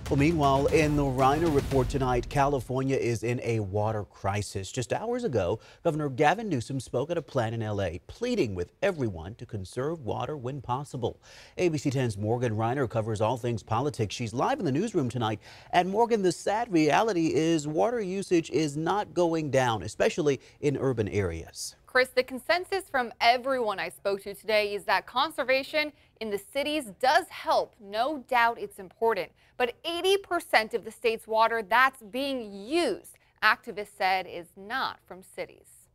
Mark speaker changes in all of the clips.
Speaker 1: Well, meanwhile, in the Rynor Report tonight, California is in a water crisis. Just hours ago, Governor Gavin Newsom spoke at a plant in L.A., pleading with everyone to conserve water when possible. ABC 10's Morgan Rynor covers all things politics. She's live in the newsroom tonight. And Morgan, the sad reality is water usage is not going down, especially in urban areas.
Speaker 2: Chris, the consensus from everyone I spoke to today is that conservation in the cities does help. No doubt it's important. But 80% of the state's water that's being used, activists said, is not from cities.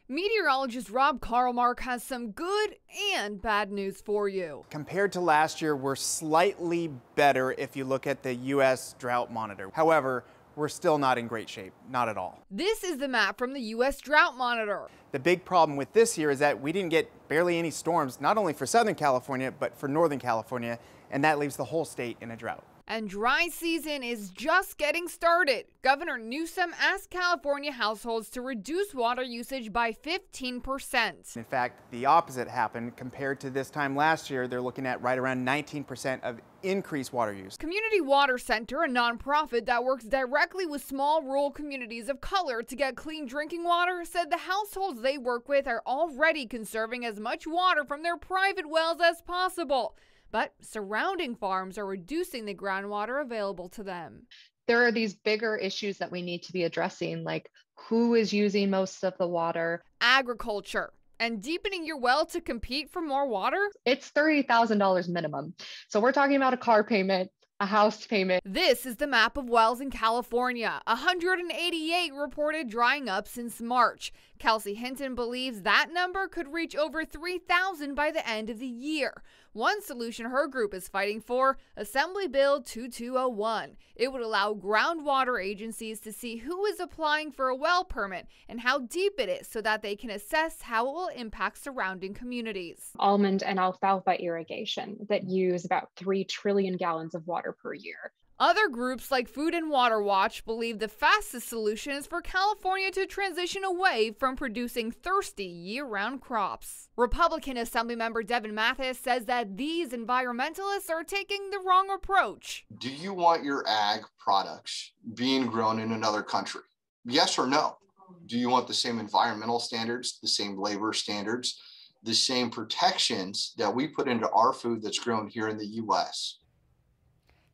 Speaker 3: Meteorologist Rob Karlmark has some good and bad news for you.
Speaker 4: Compared to last year, we're slightly better if you look at the U.S. Drought Monitor. However, we're still not in great shape, not at all.
Speaker 3: This is the map from the U.S. Drought Monitor.
Speaker 4: The big problem with this year is that we didn't get barely any storms, not only for Southern California, but for Northern California, and that leaves the whole state in a drought.
Speaker 3: And dry season is just getting started. Governor Newsom asked California households to reduce water usage by 15%.
Speaker 4: In fact, the opposite happened. Compared to this time last year, they're looking at right around 19% of increased water use.
Speaker 3: Community Water Center, a nonprofit that works directly with small rural communities of color to get clean drinking water, said the households they work with are already conserving as much water from their private wells as possible. But surrounding farms are reducing the groundwater available to them.
Speaker 5: There are these bigger issues that we need to be addressing, like who is using most of the water.
Speaker 3: Agriculture and deepening your well to compete for more water.
Speaker 5: It's $30,000 minimum. So we're talking about a car payment, a house payment.
Speaker 3: This is the map of wells in California. 188 reported drying up since March. Kelsey Hinton believes that number could reach over 3,000 by the end of the year. One solution her group is fighting for, Assembly Bill 2201. It would allow groundwater agencies to see who is applying for a well permit and how deep it is so that they can assess how it will impact surrounding communities.
Speaker 6: Almond and alfalfa irrigation that use about 3 trillion gallons of water per year.
Speaker 3: Other groups like Food and Water Watch believe the fastest solution is for California to transition away from producing thirsty year-round crops. Republican Assemblymember Devin Mathis says that these environmentalists are taking the wrong approach.
Speaker 7: Do you want your ag products being grown in another country? Yes or no? Do you want the same environmental standards, the same labor standards, the same protections that we put into our food that's grown here in the U.S.?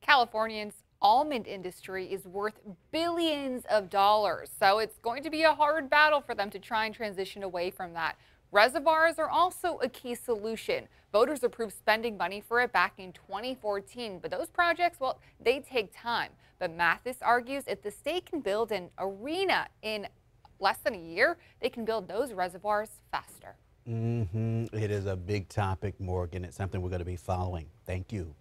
Speaker 2: Californians' almond industry is worth billions of dollars, so it's going to be a hard battle for them to try and transition away from that. Reservoirs are also a key solution. Voters approved spending money for it back in 2014, but those projects, well, they take time. But Mathis argues if the state can build an arena in less than a year, they can build those reservoirs faster.
Speaker 1: It is a big topic, Morgan. It's something we're going to be following. Thank you.